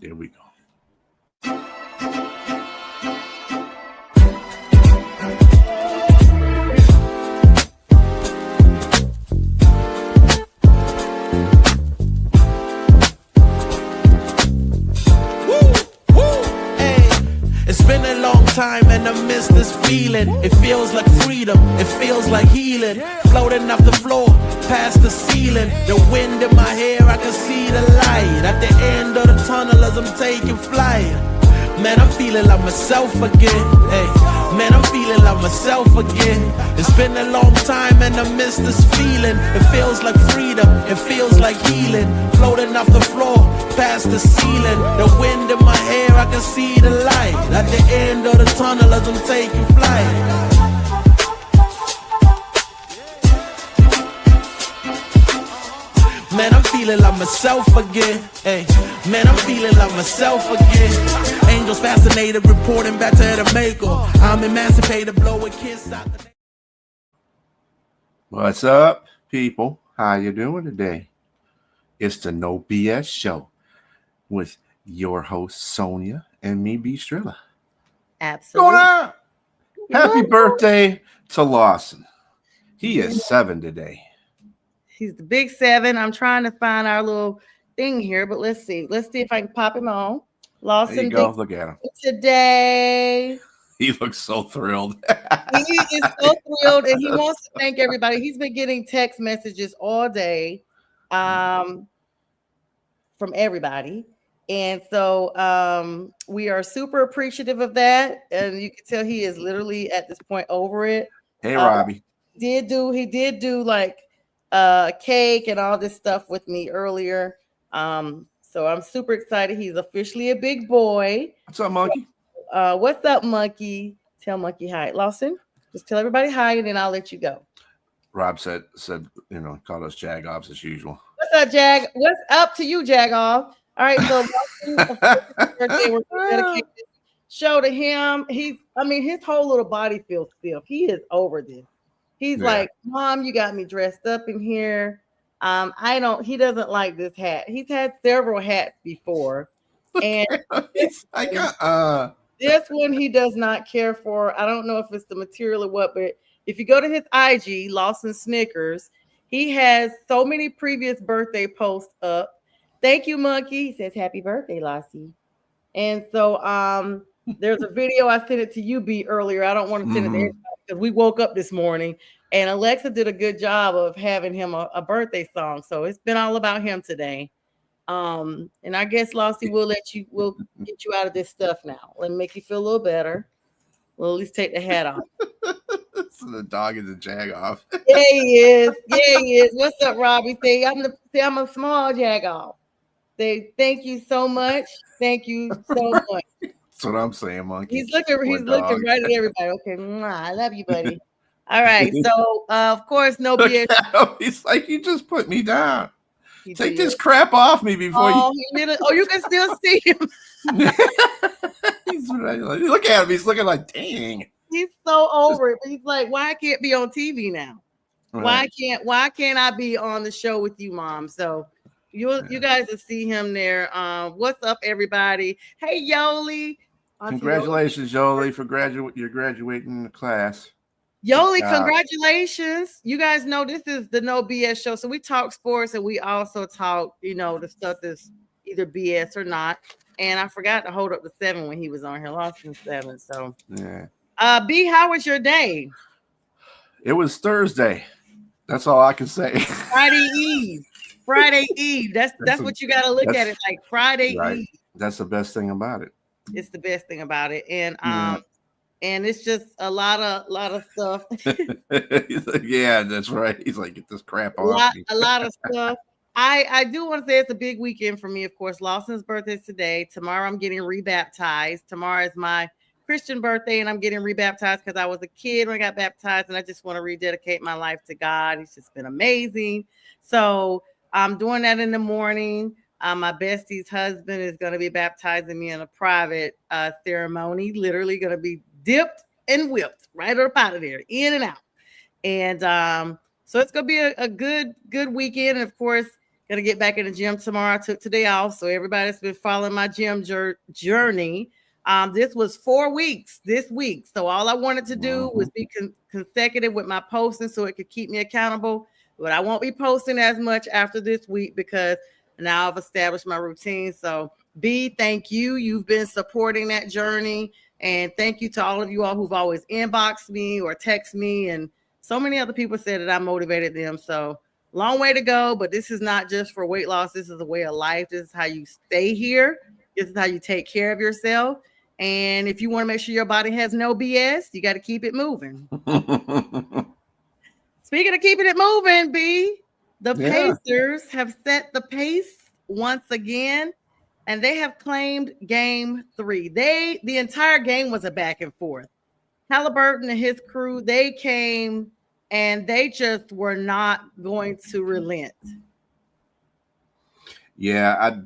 There we go. It's been a long time and I miss this feeling. It feels like freedom, it feels like healing. Floating off the floor, past the ceiling. The wind in my hair, I can see the light at the end of the tunnel as I'm taking flight. Man, I'm feeling like myself again. Hey, man, I'm feeling like myself again. It's been a long time and I miss this feeling. It feels like freedom, it feels like healing. Floating off the floor, past the ceiling. The wind in my hair, I can see the light at the end of the tunnel as I'm taking flight. Man, I'm feeling like myself again. Hey, man, I'm feeling like myself again. Angels fascinated, reporting back to the maker. I'm emancipated, blow a kiss out the... What's up, people? How you doing today? It's the No BS show with your host Sonja and me, BStrilla. Absolutely. Going on? Happy birthday to Lawson. He is 7 today. He's the big 7. I'm trying to find our little thing here, but let's see. Let's see if I can pop him on. Lawson, There you go. Look at him. Today. He looks so thrilled. He is so thrilled, and he wants to thank everybody. He's been getting text messages all day from everybody. And so we are super appreciative of that. And you can tell he is literally at this point over it. Hey, Robbie. He did do like cake and all this stuff with me earlier. So I'm super excited. He's officially a big boy. What's up, Monkey? What's up, Monkey? Tell Monkey hi. Lawson, just tell everybody hi, and then I'll let you go. Rob said, called us Jagoffs as usual. What's up, Jag? What's up to you, Jagoff? All right, so birthday, we're gonna dedicate this show to him. His whole little body feels stiff. He is over this. He's like, Mom, you got me dressed up in here. He doesn't like this hat. He's had several hats before. And this one he does not care for. I don't know if it's the material or what, but if you go to his IG, Lawson Snickers, he has so many previous birthday posts up. Thank you, Monkey. He says, Happy birthday, Lassie. And so there's a video. I sent it to you, B, earlier. I don't want to send it there because we woke up this morning and Alexa did a good job of having him a birthday song. So it's been all about him today. And I guess, Lassie, we'll get you out of this stuff now. Let me make you feel a little better. We'll at least take the hat off. So the dog is a Jagoff. Yeah, he is. Yeah, he is. What's up, Robbie? I'm a small Jagoff. Say thank you so much. Thank you so much. That's what I'm saying, Monkey. He's looking right at everybody. Okay, I love you, buddy. All right. So of course, no BS. He's like, you just put me down. Take this crap off me before you can still see him. Look at him. He's looking like, dang. He's so over it. But he's like, why I can't be on TV now? Right. Why can't I be on the show with you, Mom? So you guys will see him there. What's up, everybody? Hey, Yoli. Congratulations, Yoli, for graduating the class. Yoli, congratulations. You guys know this is the No BS show. So we talk sports and we also talk, the stuff that's either BS or not. And I forgot to hold up the 7 when he was on here. Lost in 7. So yeah. B, how was your day? It was Thursday. That's all I can say. Friday Eve. That's what you gotta look at it like Friday Eve. That's the best thing about it. It's the best thing about it. And and it's just a lot of stuff. He's like, yeah, that's right. He's like, get this crap off. A lot of stuff. I do want to say it's a big weekend for me. Of course, Lawson's birthday is today. Tomorrow I'm getting rebaptized. Tomorrow is my Christian birthday, and I'm getting rebaptized because I was a kid when I got baptized, and I just want to rededicate my life to God. It's just been amazing. So I'm doing that in the morning. My bestie's husband is going to be baptizing me in a private ceremony, literally going to be dipped and whipped right up out of there, in and out. And so it's going to be a good weekend. And of course, Gonna get back in the gym tomorrow. I took today off, so everybody's been following my gym journey. This was 4 weeks this week, so all I wanted to do was be consecutive with my posting, so it could keep me accountable. But I won't be posting as much after this week because now I've established my routine. So, B, thank you. You've been supporting that journey, and thank you to all of you all who've always inboxed me or text me, and so many other people said that I motivated them. So. Long way to go, but this is not just for weight loss. This is a way of life. This is how you stay here. This is how you take care of yourself. And if you want to make sure your body has no BS, you got to keep it moving. Speaking of keeping it moving, B, the Pacers have set the pace once again, and they have claimed game 3. The entire game was a back and forth. Halliburton and his crew, they came and they just were not going to relent. Yeah,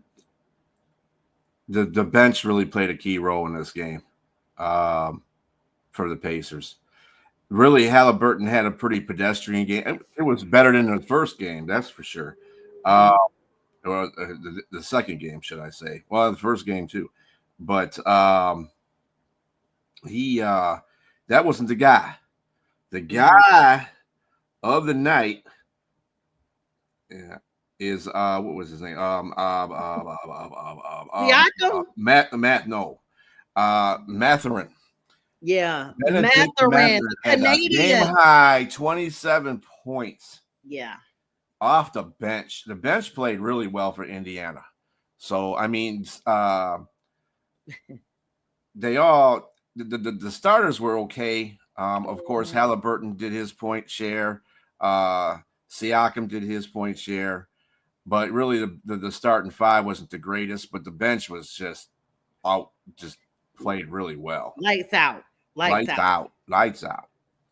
the bench really played a key role in this game for the Pacers. Really, Halliburton had a pretty pedestrian game. It was better than the first game, that's for sure. Or the second game, should I say? Well, the first game too. But he that wasn't the guy. The guy of the night, is what was his name? Matherin. Yeah, Matherin, Canadian. Game high 27 points. Yeah, off the bench. The bench played really well for Indiana. So I mean, they all the starters were okay. Of course, Halliburton did his point share. Siakam did his point share, but really the starting five wasn't the greatest. But the bench was just played really well. Lights out.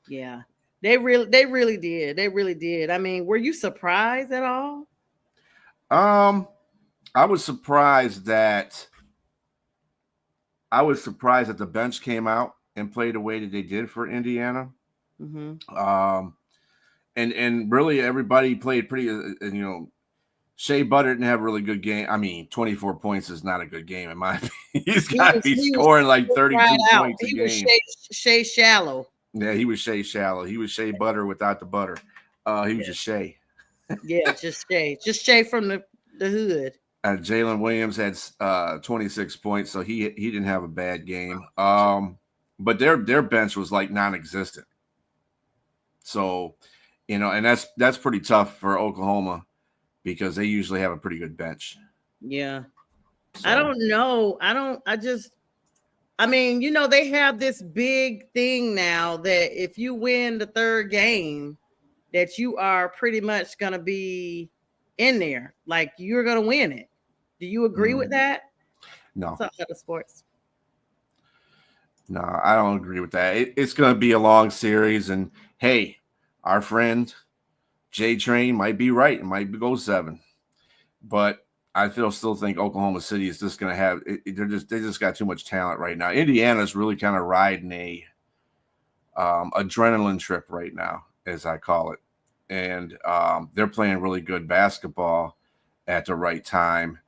Yeah, they really did. They really did. I mean, were you surprised at all? I was surprised that the bench came out and played the way that they did for Indiana. And really everybody played pretty. Shea Butter didn't have a really good game. I mean, 24 points is not a good game in my opinion. He's got to be scoring like 32 points a game. He was Shea shallow. Yeah, he was Shea shallow. He was Shea Butter without the butter. He was just Shea. Yeah, just Shea from the hood. Jalen Williams had 26 points, so he didn't have a bad game. But their bench was like non-existent. So, and that's pretty tough for Oklahoma because they usually have a pretty good bench. Yeah. So. I don't know. They have this big thing now that if you win the third game, that you are pretty much going to be in there. Like you're going to win it. Do you agree with that? No. What's up, Other Sports? No, I don't agree with that. It's going to be a long series. And hey, our friend J Train might be right. It might go 7. But I still think Oklahoma City is just going to have they just got too much talent right now. Indiana's really kind of riding a adrenaline trip right now, as I call it. And they're playing really good basketball at the right time.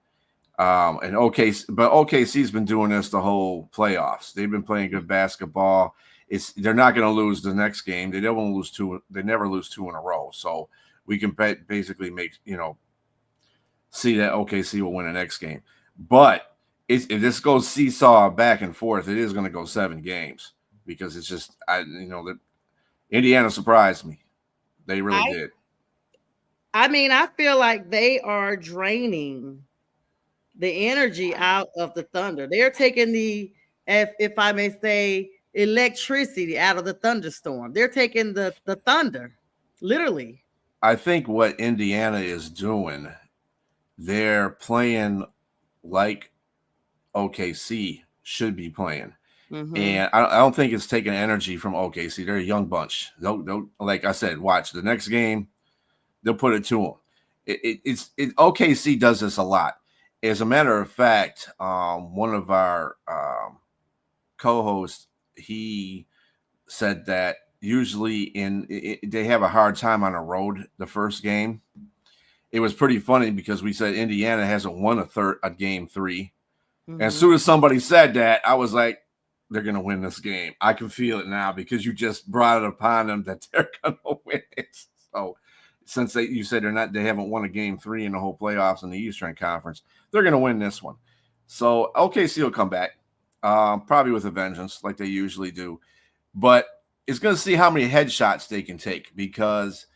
And OKC's been doing this the whole playoffs. They've been playing good basketball. They're not going to lose the next game. They never lose 2 in a row. So we can basically see that OKC will win the next game. But if this goes seesaw back and forth, it is going to go 7 games because it's just that Indiana surprised me. They really did. I mean, I feel like they are draining the energy out of the Thunder. They're taking if I may say, electricity out of the thunderstorm. They're taking the thunder, literally. I think what Indiana is doing, they're playing like OKC should be playing. And I don't think it's taking energy from OKC. They're a young bunch. They'll like I said, watch the next game. They'll put it to them. OKC does this a lot. As a matter of fact, one of our co-hosts, he said that usually they have a hard time on the road the first game. it was pretty funny because we said Indiana hasn't won a game 3. Mm-hmm. And as soon as somebody said that, I was like, they're going to win this game. I can feel it now because you just brought it upon them that they're going to win it. So since you said they haven't won a game 3 in the whole playoffs in the Eastern Conference, they're going to win this one. So OKC will come back, probably with a vengeance like they usually do. But it's going to see how many headshots they can take because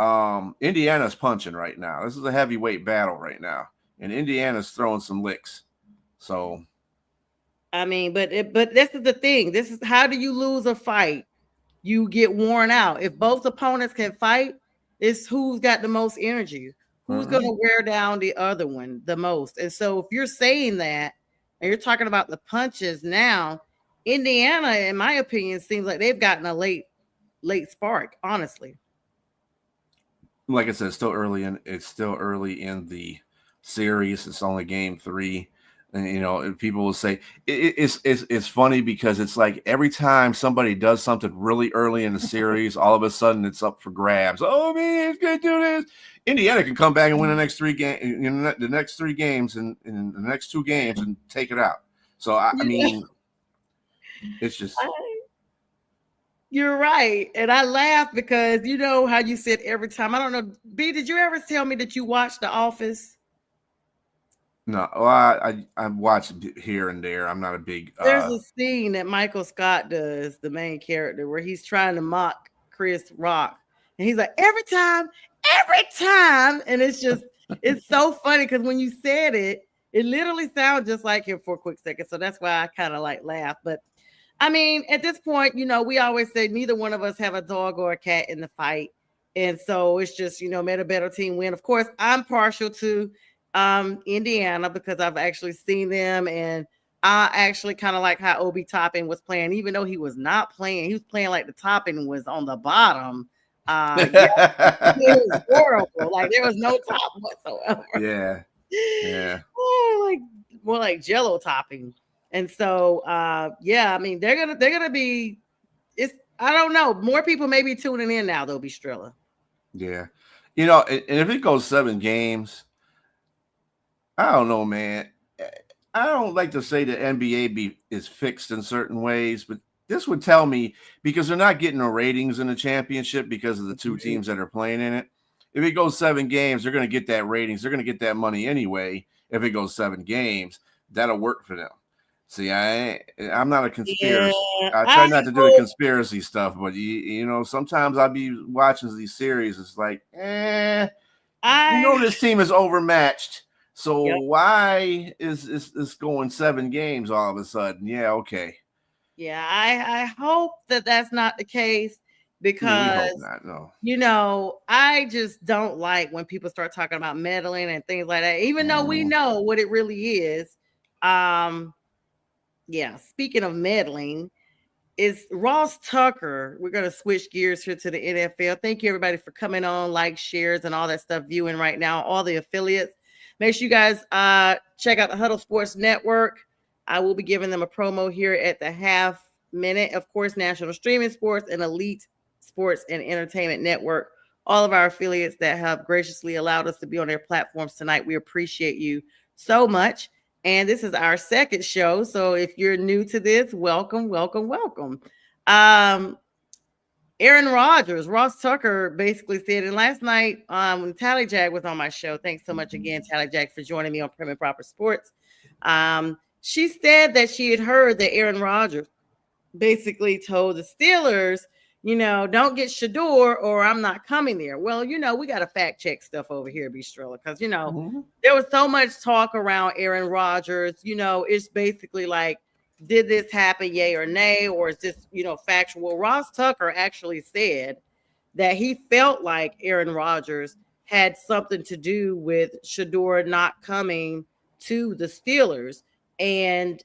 Indiana's punching right now. This is a heavyweight battle right now. And Indiana's throwing some licks. So I mean, but this is the thing. This is how do you lose a fight? You get worn out. If both opponents can fight, it's who's got the most energy, who's going to wear down the other one the most. And so if you're saying that, and you're talking about the punches now, Indiana, in my opinion, seems like they've gotten a late spark, honestly. Like I said, it's still early in the series. It's only game 3. And people will say it's funny because it's like every time somebody does something really early in the series, all of a sudden it's up for grabs. Oh man, it's gonna do this. Indiana can come back and win the next 3 games, the next 3 games, and in the next 2 games and take it out. So I mean, it's just. You're right, and I laugh because you know how you said every time. I don't know, B. Did you ever tell me that you watched The Office? No, well, I watch here and there. I'm not a big. There's a scene that Michael Scott does, the main character, where he's trying to mock Chris Rock, and he's like, every time, and it's so funny because when you said it, it literally sounds just like him for a quick second. So that's why I kind of like laugh. But I mean, at this point, we always say neither one of us have a dog or a cat in the fight, and so it's just let a better team win. Of course, I'm partial to Indiana because I've actually seen them, and I actually kind of like how Obi Toppin was playing, even though he was not playing. He was playing like the Toppin was on the bottom. It was horrible. Like there was no top whatsoever. Yeah. More like Jello topping. And so, I mean, they're gonna be. I don't know. More people may be tuning in now. Though, BStrilla. Yeah, and if it goes 7 games. I don't know, man. I don't like to say the NBA is fixed in certain ways, but this would tell me because they're not getting the ratings in the championship because of the 2 teams that are playing in it. If it goes 7 games, they're going to get that ratings. They're going to get that money anyway. If it goes 7 games, that'll work for them. See, I'm not a conspiracy. Yeah, I try not to do the conspiracy stuff, but sometimes I'll be watching these series. It's like, this team is overmatched. So why is this going 7 games all of a sudden? Yeah, okay. Yeah, I hope that that's not the case because we hope not, no. I just don't like when people start talking about meddling and things like that, even though we know what it really is. Speaking of meddling, is Ross Tucker. We're going to switch gears here to the NFL. Thank you, everybody, for coming on, like, shares, and all that stuff, viewing right now, all the affiliates. Make sure you guys check out the Huddle Sports Network. I will be giving them a promo here at the half minute. Of course, National Streaming Sports and Elite Sports and Entertainment Network. All of our affiliates that have graciously allowed us to be on their platforms tonight. We appreciate you so much. And this is our second show. So if you're new to this, welcome. Aaron Rodgers, Ross Tucker basically said, and last night when Tally Jag was on my show, thanks so much again, Tally Jag, for joining me on Prim and Proper Sports. She said that she had heard that Aaron Rodgers basically told the Steelers, don't get Shador or I'm not coming there. Well, we got to fact check stuff over here, BStrilla, because, there was so much talk around Aaron Rodgers. It's basically like, did this happen, yay or nay, or is this, factual? Ross Tucker actually said that he felt like Aaron Rodgers had something to do with Shador not coming to the Steelers. And,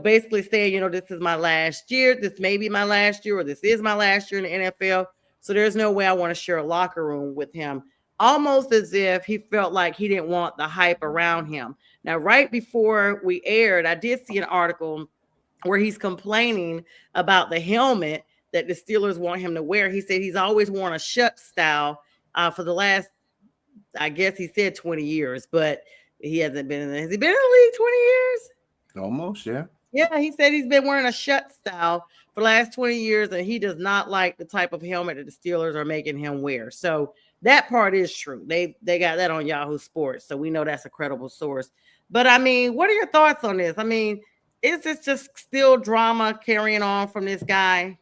basically saying, this is my last year. This may be my last year, or this is my last year in the NFL. So there's no way I want to share a locker room with him. Almost as if he felt like he didn't want the hype around him. Now, right before we aired, I did see an article where he's complaining about the helmet that the Steelers want him to wear. He said he's always worn a shut style for the last I guess he said 20 years, but he hasn't been in the, has he been in the league 20 years? Almost, yeah. Yeah, he said he's been wearing a shut style for the last 20 years, and he does not like the type of helmet that the Steelers are making him wear. So that part is true. They got that on Yahoo Sports, so we know that's a credible source. But I mean, what are your thoughts on this? I mean, is this just still drama carrying on from this guy?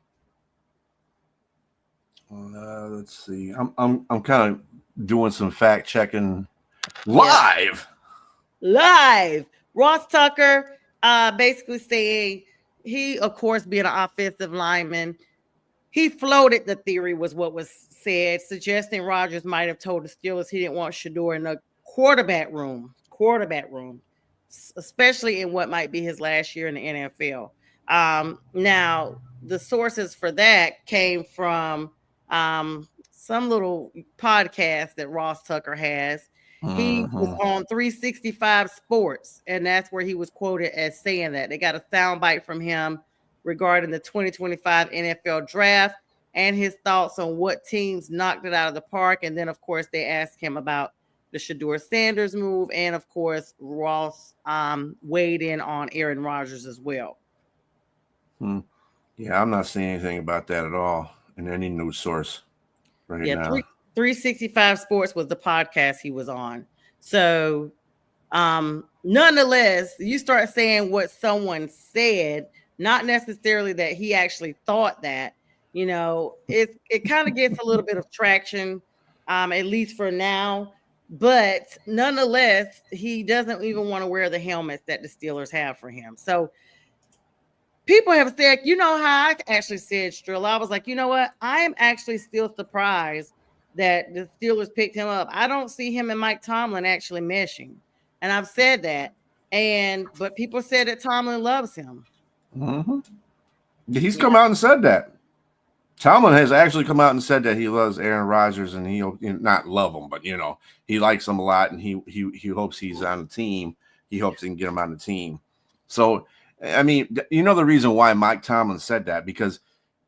Let's see. I'm kind of doing some fact checking live. Live. Ross Tucker basically saying he, of course, being an offensive lineman, he floated the theory was what was said, suggesting Rodgers might have told the Steelers he didn't want Shador in the quarterback room, especially in what might be his last year in the NFL. Now, the sources for that came from some little podcast that Ross Tucker has. He was on 365 Sports, and that's where he was quoted as saying that. They got a soundbite from him regarding the 2025 NFL draft and his thoughts on what teams knocked it out of the park. And then, of course, they asked him about the Shador Sanders move. And, of course, Ross weighed in on Aaron Rodgers as well. Yeah, I'm not seeing anything about that at all in any news source now. 365 Sports was the podcast he was on. So, nonetheless, you start saying what someone said, not necessarily that he actually thought that, it kind of gets a little bit of traction, at least for now. But nonetheless, he doesn't even want to wear the helmets that the Steelers have for him. So people have said, how I actually said, Strilla, I was like, you know what? I am actually still surprised that the Steelers picked him up. I don't see him and Mike Tomlin actually meshing. And I've said that. But people said that Tomlin loves him. Mm-hmm. He's come out and said that. Tomlin has actually come out and said that he loves Aaron Rodgers, and he'll not love him, but he likes him a lot, and he hopes he's on the team. He hopes he can get him on the team. So, I mean, the reason why Mike Tomlin said that, because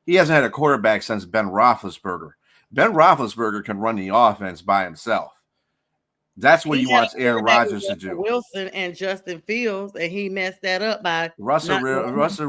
he hasn't had a quarterback since Ben Roethlisberger. Ben Roethlisberger can run the offense by himself. That's what he wants Aaron Rodgers to do. Wilson and Justin Fields, and he messed that up by Russell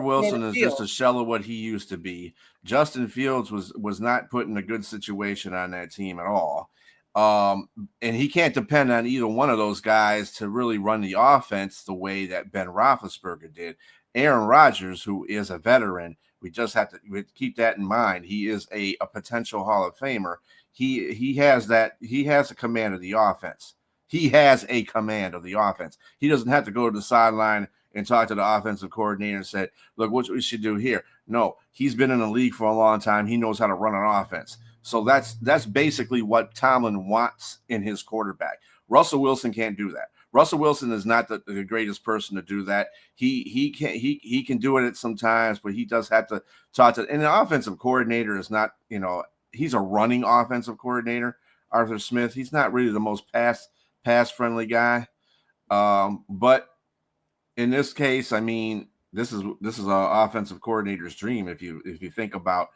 Wilson is just a shell of what he used to be. Justin Fields was not put in a good situation on that team at all. And he can't depend on either one of those guys to really run the offense the way that Ben Roethlisberger did. Aaron Rodgers, who is a veteran, we just have to keep that in mind. He is a potential Hall of Famer. He has a command of the offense. He has a command of the offense. He doesn't have to go to the sideline and talk to the offensive coordinator and say, look, what we should do here. No, he's been in the league for a long time. He knows how to run an offense. So that's basically what Tomlin wants in his quarterback. Russell Wilson can't do that. Russell Wilson is not the greatest person to do that. He can do it sometimes, but he does have to talk to. And the offensive coordinator is not, he's a running offensive coordinator. Arthur Smith, he's not really the most pass friendly guy. But in this case, I mean, this is an offensive coordinator's dream. If you think about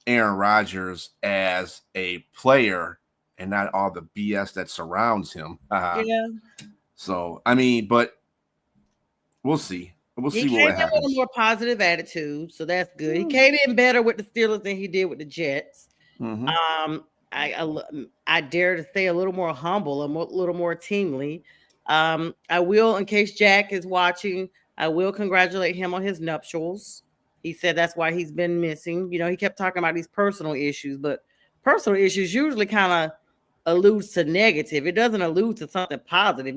Aaron Rodgers as a player and not all the BS that surrounds him. Yeah. So, I mean, but we'll see. We'll see what happens. He came in with a more positive attitude, so that's good. He came in better with the Steelers than he did with the Jets. Mm-hmm. I dare to say a little more humble, a little more teamly. I will, in case Jack is watching, I will congratulate him on his nuptials. He said that's why he's been missing. He kept talking about these personal issues, but personal issues usually kind of alludes to negative. It doesn't allude to something positive.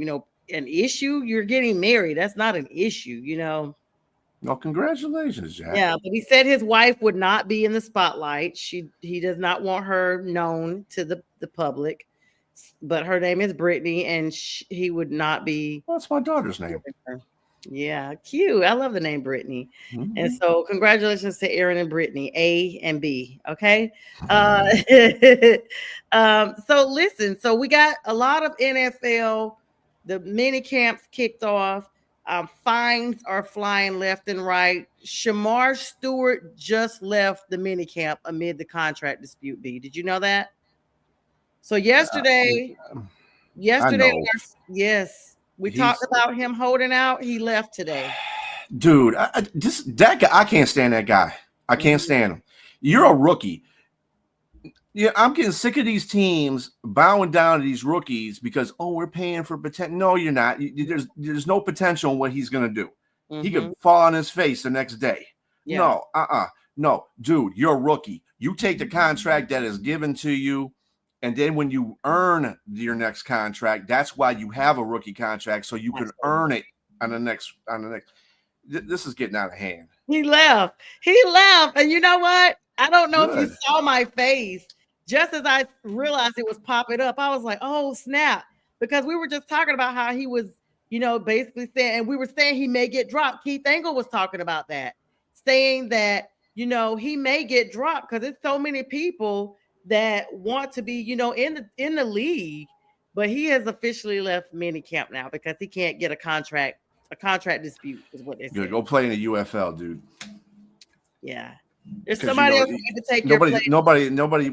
An issue, you're getting married. That's not an issue, Well, congratulations, Jack. Yeah, but he said his wife would not be in the spotlight. He does not want her known to the public, but her name is Brittany, and he would not be. Well, that's my daughter's name. Yeah, cute. I love the name Brittany. Mm-hmm. And so congratulations to Aaron and Brittany, A and B. Okay. So listen, so we got a lot of NFL, the mini camps kicked off. Fines are flying left and right. Shamar Stewart just left the mini camp amid the contract dispute. B, did you know that? So yesterday, Yesterday, yes, we talked about him holding out. He left today. Dude, that guy, I can't stand that guy. I can't stand him. You're a rookie. Yeah, I'm getting sick of these teams bowing down to these rookies because we're paying for potential. No, you're not. There's no potential in what he's gonna do. He could fall on his face the next day. Yeah. No, dude, you're a rookie. You take the contract that is given to you, and then when you earn your next contract, that's why you have a rookie contract, so you can earn it on the next. This is getting out of hand. He left, and you know what? I don't know if you saw my face. Just as I realized it was popping up, I was like, "Oh snap!" Because we were just talking about how he was, basically saying, and we were saying he may get dropped. Keith Angle was talking about that, saying that he may get dropped because there's so many people that want to be, in the league, but he has officially left minicamp now because he can't get a contract dispute is what they said. Go play in the UFL, dude. Yeah. There's somebody else who need to take nobody.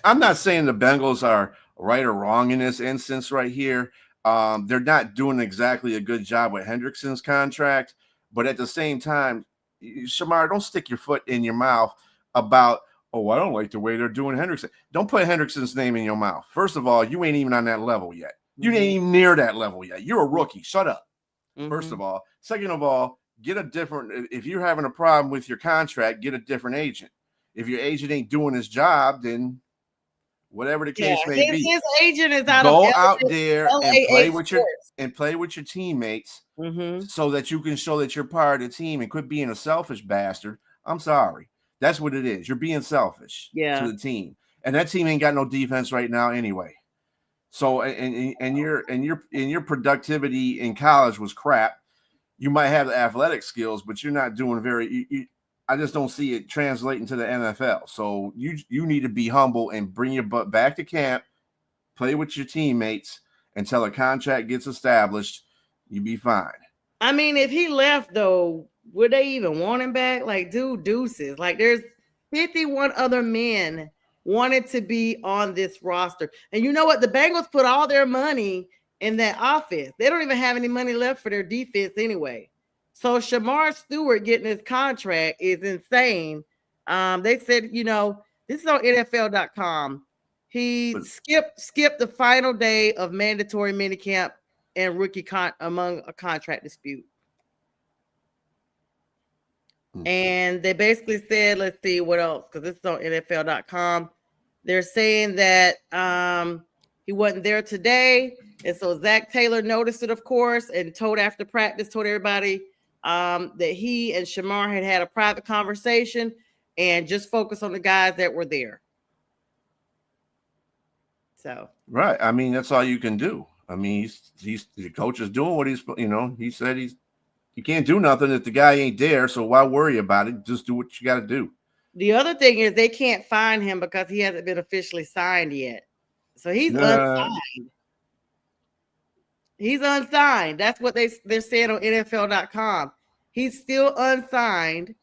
I'm not saying the Bengals are right or wrong in this instance right here. They're not doing exactly a good job with Hendrickson's contract, but at the same time, Shamar, don't stick your foot in your mouth about, I don't like the way they're doing Hendrickson. Don't put Hendrickson's name in your mouth. First of all, you ain't even on that level yet. You ain't even near that level yet. You're a rookie. Shut up. First of all. Second of all, get a different, if you're having a problem with your contract, get a different agent. If your agent ain't doing his job, then whatever the case may be, his agent is out go out there and play with your teammates so that you can show that you're part of the team and quit being a selfish bastard. I'm sorry. That's what it is. You're being selfish to the team. And that team ain't got no defense right now anyway. So and your productivity in college was crap. You might have the athletic skills, but you're not doing I just don't see it translating to the NFL. So you need to be humble and bring your butt back to camp, play with your teammates until a contract gets established. You be fine. I mean, if he left though, would they even want him back? Like, dude, deuces. Like, there's 51 other men wanted to be on this roster. And you know what? The Bengals put all their money in that offense. They don't even have any money left for their defense anyway. So Shamar Stewart getting his contract is insane. They said, this is on NFL.com. He skipped the final day of mandatory minicamp and rookie among a contract dispute. And they basically said, let's see what else, because this is on NFL.com. They're saying that he wasn't there today. And so Zach Taylor noticed it, of course, and told after practice, told everybody that he and Shamar had a private conversation and just focus on the guys that were there. So right. I mean, that's all you can do. I mean, he's the coach is doing what he said you can't do nothing if the guy ain't there. So why worry about it? Just do what you got to do. The other thing is they can't find him because he hasn't been officially signed yet. So he's unsigned. He's unsigned. That's what they're saying on NFL.com. He's still unsigned.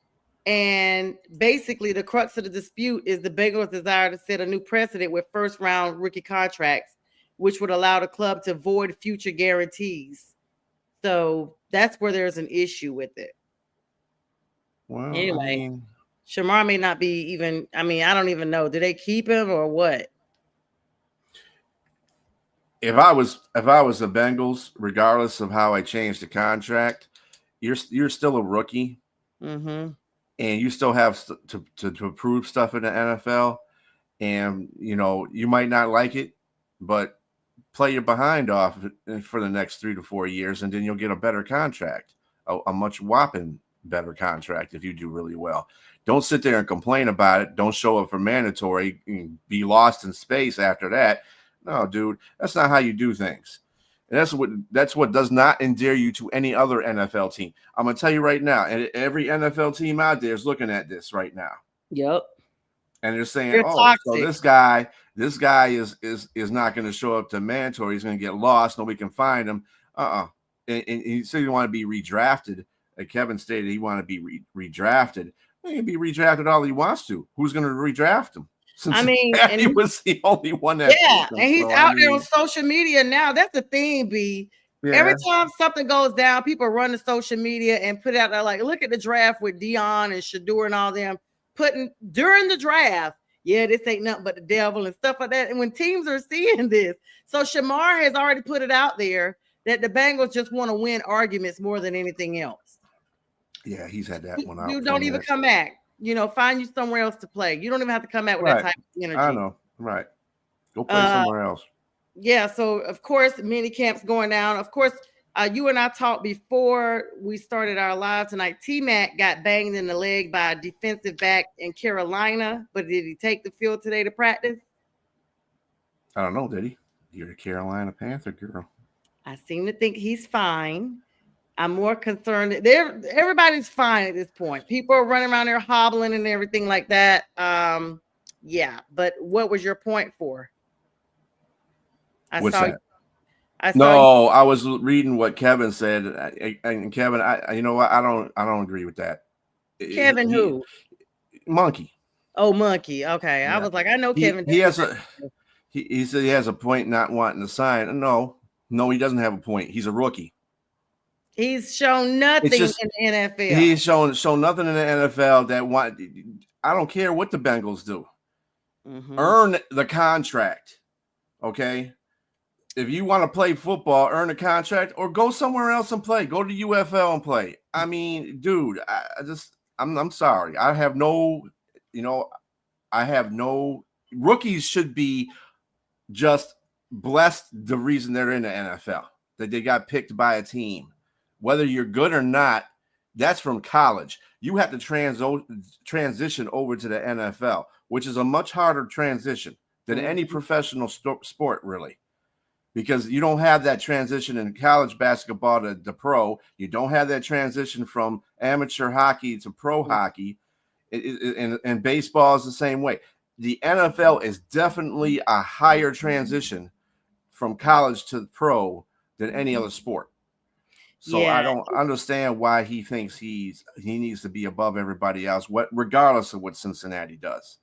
And basically the crux of the dispute is the Bengals' desire to set a new precedent with first-round rookie contracts, which would allow the club to void future guarantees. So that's where there's an issue with it. Well, anyway, Shamar may not be even, I don't even know. Do they keep him or what? If I was the Bengals, regardless of how I changed the contract, you're still a rookie, and you still have to prove stuff in the NFL. And you might not like it, but play your behind off for the next 3 to 4 years, and then you'll get a better contract, a much whopping better contract if you do really well. Don't sit there and complain about it. Don't show up for mandatory and be lost in space after that. No, dude, that's not how you do things. And that's what does not endear you to any other NFL team. I'm gonna tell you right now, and every NFL team out there is looking at this right now. Yep. And they're saying, so this guy is not going to show up to mandatory. He's going to get lost. Nobody can find him. And he said he want to be redrafted. Kevin stated he want to be redrafted. He can be redrafted all he wants to. Who's going to redraft him? Cincinnati was the only one that and he's out there on social media now. That's the thing, B. Yeah. Every time something goes down, people run to social media and put it out there like, look at the draft with Dion and Shador and all them putting during the draft. Yeah, this ain't nothing but the devil and stuff like that. And when teams are seeing this, so Shamar has already put it out there that the Bengals just want to win arguments more than anything else. Yeah, he's had that one out. You don't even come back. Find you somewhere else to play. You don't even have to come out with that type of energy. I know, right? Go play somewhere else. Yeah, so of course, mini camps going down. Of course, you and I talked before we started our live tonight. T-Mac got banged in the leg by a defensive back in Carolina, but did he take the field today to practice? I don't know, did he? You're a Carolina Panther girl. I seem to think he's fine. I'm more concerned. Everybody's fine at this point. People are running around there hobbling and everything like that. Yeah, but what was your point for? I was reading what Kevin said, and Kevin, you know what? I don't agree with that. Kevin, who? Monkey. Oh, Monkey. Okay, yeah. I was like, I know Kevin. He said he has a point not wanting to sign. No, he doesn't have a point. He's a rookie. He's shown nothing in the NFL. He's shown nothing in the NFL I don't care what the Bengals do. Mm-hmm. Earn the contract, okay? If you want to play football, earn a contract, or go somewhere else and play. Go to UFL and play. I mean, dude, I'm sorry. I have no rookies should be just blessed the reason they're in the NFL, that they got picked by a team. Whether you're good or not, that's from college. You have to transition over to the NFL, which is a much harder transition than any professional sport, really. Because you don't have that transition in college basketball to the pro. You don't have that transition from amateur hockey to pro hockey. And baseball is the same way. The NFL is definitely a higher transition from college to pro than any other sport. So I don't understand why he thinks he needs to be above everybody else, regardless of what Cincinnati does.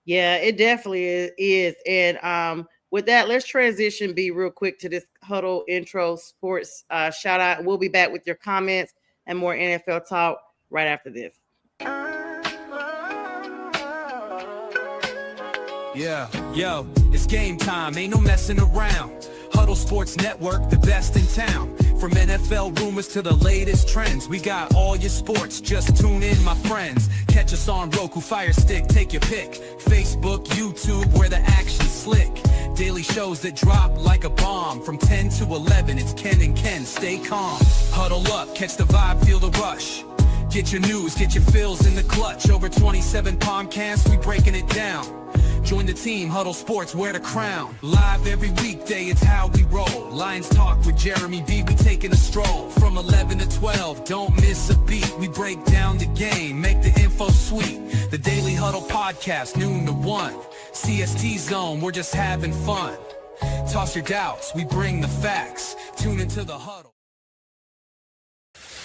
Yeah, it definitely is. And with that, let's transition real quick to this Huddle Intro Sports shout out. We'll be back with your comments and more NFL talk right after this. Yeah, yo, it's game time. Ain't no messing around. Huddle Sports Network, the best in town. From NFL rumors to the latest trends, we got all your sports. Just tune in, my friends. Catch us on Roku, Fire Stick, take your pick. Facebook, YouTube, where the action's slick. Daily shows that drop like a bomb. From 10 to 11, it's Ken and Ken. Stay calm. Huddle up, catch the vibe, feel the rush. Get your news, get your fills in the clutch. Over 27 podcasts, we breaking it down. Join the team, Huddle Sports, wear the crown. Live every weekday, it's how we roll. Lions Talk with Jeremy B, we taking a stroll. From 11 to 12, don't miss a beat. We break down the game, make the info sweet. The Daily Huddle Podcast, noon to 1. CST Zone, we're just having fun. Toss your doubts, we bring the facts. Tune into the Huddle.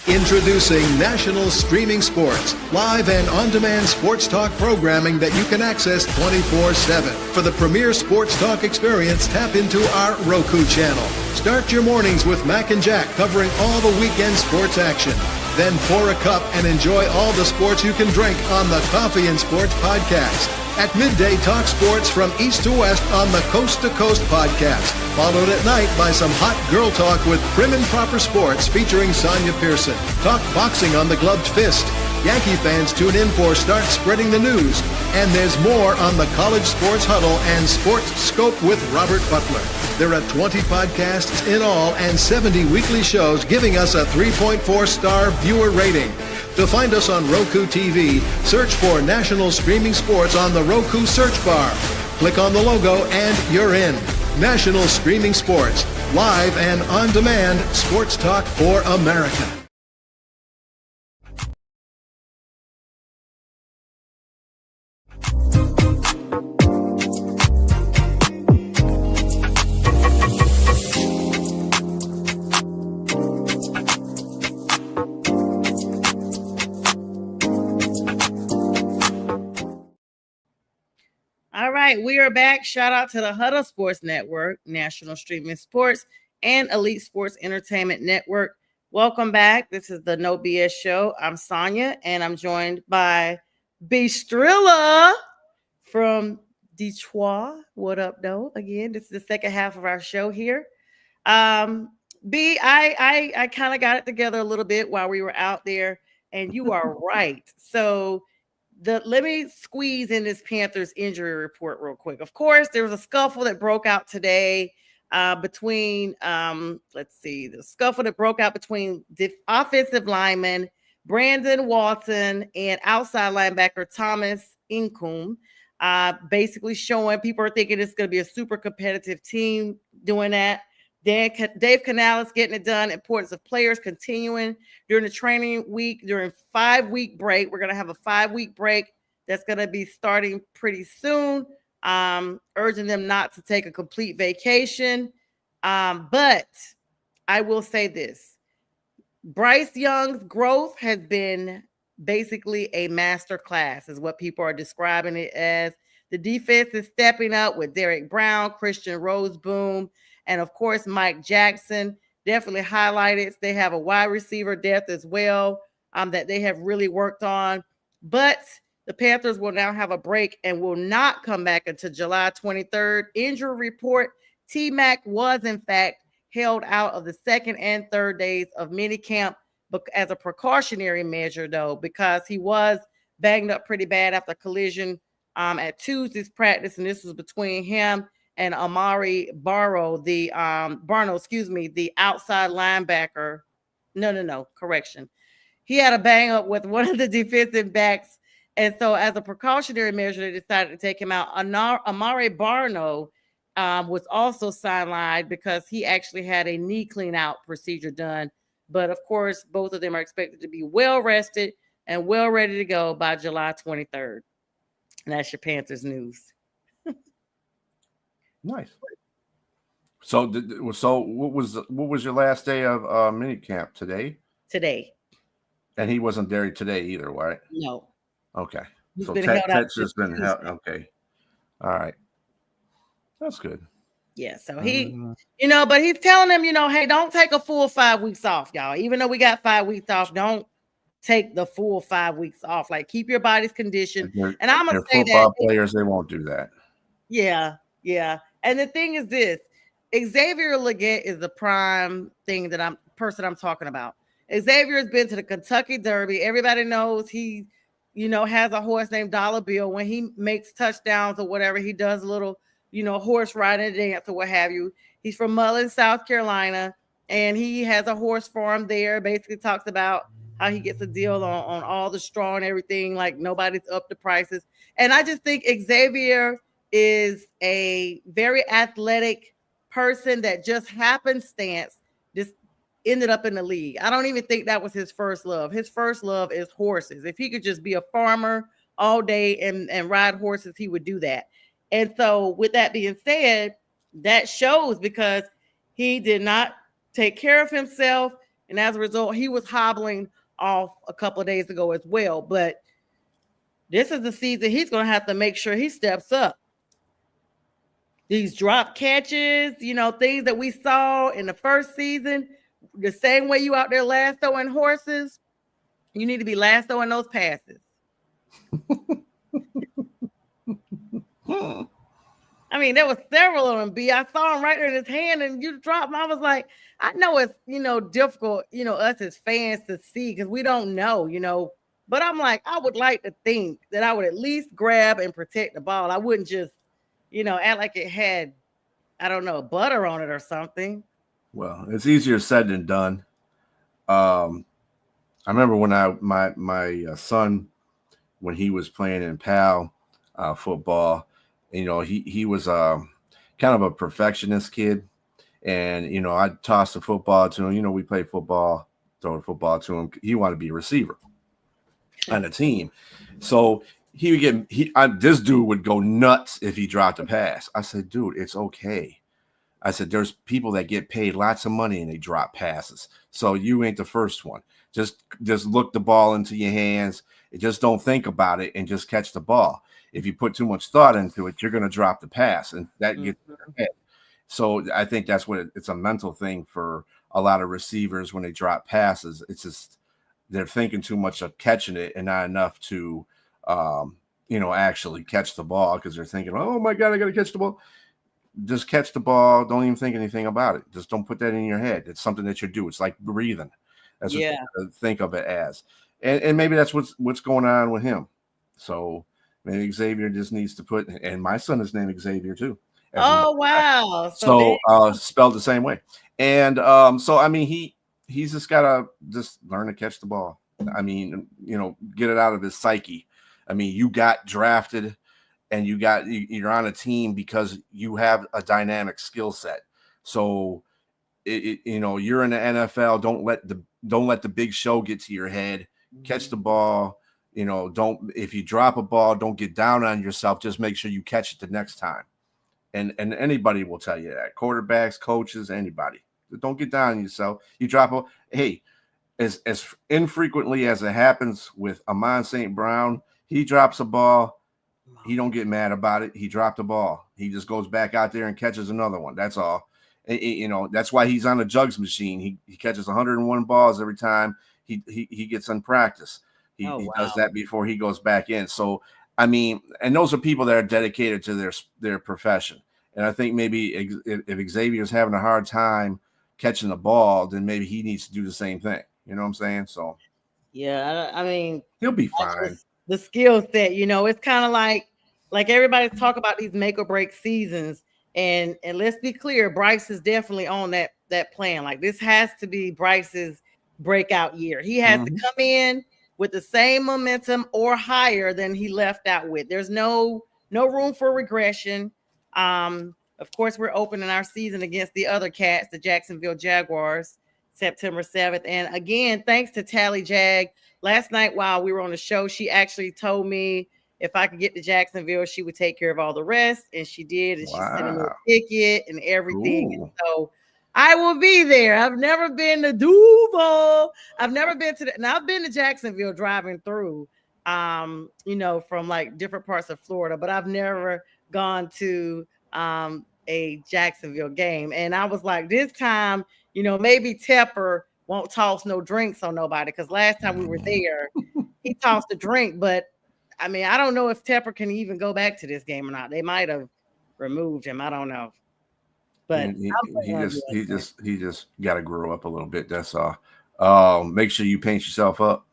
Introducing National Streaming Sports, live and on-demand sports talk programming that you can access 24/7. For the premier sports talk experience, tap into our Roku channel. Start your mornings with Mac and Jack covering all the weekend sports action. Then pour a cup and enjoy all the sports you can drink on the Coffee and Sports podcast. At midday, talk sports from east to west on the Coast to Coast podcast. Followed at night by some hot girl talk with Prim and Proper Sports featuring Sonja Pearson. Talk boxing on the Gloved Fist. Yankee fans tune in for Start Spreading the News. And there's more on the College Sports Huddle and Sports Scope with Robert Butler. There are 20 podcasts in all and 70 weekly shows, giving us a 3.4-star viewer rating. To find us on Roku TV, search for National Streaming Sports on the Roku search bar. Click on the logo and you're in. National Streaming Sports, live and on-demand sports talk for America. All right, we are back. Shout out to the Huddle Sports Network, National Streaming Sports, and Elite Sports Entertainment Network. Welcome back. This is the No BS Show. I'm Sonja, and I'm joined by BStrilla from Detroit. What up, though? Again, this is the second half of our show here. B, I kind of got it together a little bit while we were out there, and you are right. So let me squeeze in this Panthers injury report real quick. Of course, there was a scuffle that broke out today between the scuffle that broke out between the offensive lineman Brandon Walton and outside linebacker Thomas Incoom. Basically showing people are thinking it's going to be a super competitive team doing that. Dave Canales getting it done. Importance of players continuing during the training week, during 5-week break. We're going to have a 5-week break that's going to be starting pretty soon. Urging them not to take a complete vacation. But I will say this. Bryce Young's growth has been basically a master class, is what people are describing it as. The defense is stepping up with Derek Brown, Christian Roseboom, and of course, Mike Jackson definitely highlighted. They have a wide receiver depth as well that they have really worked on. But the Panthers will now have a break and will not come back until July 23rd. Injury report, T-Mac was in fact held out of the second and third days of minicamp as a precautionary measure, though, because he was banged up pretty bad after a collision at Tuesday's practice, and this was between him and Amari Barno, the outside linebacker. Correction. He had a bang up with one of the defensive backs, and so as a precautionary measure, they decided to take him out. Amari Barno was also sidelined because he actually had a knee clean-out procedure done. But, of course, both of them are expected to be well-rested and well ready to go by July 23rd. And that's your Panthers news. Nice. So what was your last day of minicamp today? Today. And he wasn't there today either, right? No. Okay. He's so been held out. Just been held. Okay. All right. That's good. Yeah. So he, but he's telling them, hey, don't take a full 5 weeks off, y'all. Even though we got 5 weeks off, don't take the full 5 weeks off. Like, keep your body's conditioned. And I'm gonna say football players, they won't do that. Yeah. Yeah. And the thing is this, Xavier Legette is the prime thing that I'm talking about. Xavier has been to the Kentucky Derby. Everybody knows he, has a horse named Dollar Bill. When he makes touchdowns or whatever, he does a little, horse riding dance or what have you. He's from Mullen, South Carolina, and he has a horse farm there. Basically talks about how he gets a deal on all the straw and everything, like nobody's up the prices. And I just think Xavier is a very athletic person that just happenstance just ended up in the league. I don't even think that was his first love. His first love is horses. If he could just be a farmer all day and ride horses, he would do that. And so with that being said, that shows because he did not take care of himself. And as a result, he was hobbling off a couple of days ago as well. But this is the season he's going to have to make sure he steps up. These drop catches, things that we saw in the first season, the same way you out there lassoing horses, you need to be lassoing those passes. I mean, there was several of them, B. I saw him right there in his hand, and you dropped him. I was like, I know it's, difficult, us as fans to see because we don't know, But I'm like, I would like to think that I would at least grab and protect the ball. I wouldn't just, act like it had, I don't know, butter on it or something. Well, it's easier said than done. I remember when my son, when he was playing in PAL football, he was kind of a perfectionist kid. And, I'd toss the football to him. We played football, throw the football to him. He wanted to be a receiver on the team. So he would this dude would go nuts if he dropped a pass. I said, dude, it's okay. I said, there's people that get paid lots of money and they drop passes. So you ain't the first one. Just look the ball into your hands. Just don't think about it and just catch the ball. if you put too much thought into it, you're going to drop the pass, and that gets in your head. So I think that's what it's a mental thing for a lot of receivers when they drop passes. It's just they're thinking too much of catching it and not enough to, actually catch the ball, because they're thinking, oh my God, I got to catch the ball. Just catch the ball. Don't even think anything about it. Just don't put that in your head. It's something that you do. It's like breathing. That's what you think of it as. And maybe that's what's going on with him. So maybe Xavier just needs to put, and my son is named Xavier too. Oh, wow. So spelled the same way. And so I mean he's just gotta just learn to catch the ball. I mean, get it out of his psyche. I mean, you got drafted and you're on a team because you have a dynamic skill set. So you're in the NFL. Don't let the big show get to your head. Catch the ball. If you drop a ball, don't get down on yourself. Just make sure you catch it the next time. And anybody will tell you that. Quarterbacks, coaches, anybody. Don't get down on yourself. You drop a as infrequently as it happens with Amon St. Brown, he drops a ball. He don't get mad about it. He dropped the ball. He just goes back out there and catches another one. That's all. That's why he's on a jugs machine. He catches 101 balls every time he gets in practice. He does that before he goes back in. So, I mean, and those are people that are dedicated to their profession. And I think maybe if Xavier's having a hard time catching the ball, then maybe he needs to do the same thing. You know what I'm saying? So, yeah, I mean, he'll be fine. The skill set, it's kind of like everybody's talk about these make or break seasons. And let's be clear, Bryce is definitely on that plan. Like, this has to be Bryce's breakout year. He has to come in with the same momentum or higher than he left out with. There's no room for regression. Of course, we're opening our season against the other Cats, the Jacksonville Jaguars, September 7th. And again, thanks to Tally Jag. Last night while we were on the show, she actually told me if I could get to Jacksonville, she would take care of all the rest. And she did. And she sent me a ticket and everything. And so I will be there. I've never been to Duval. I've never been to and I've been to Jacksonville driving through, from like different parts of Florida, but I've never gone to a Jacksonville game. And I was like, this time, maybe Tepper won't toss no drinks on nobody, because last time we were there, he tossed a drink. But I mean, I don't know if Tepper can even go back to this game or not. They might have removed him. I don't know. But he just got to grow up a little bit. That's all. Make sure you paint yourself up.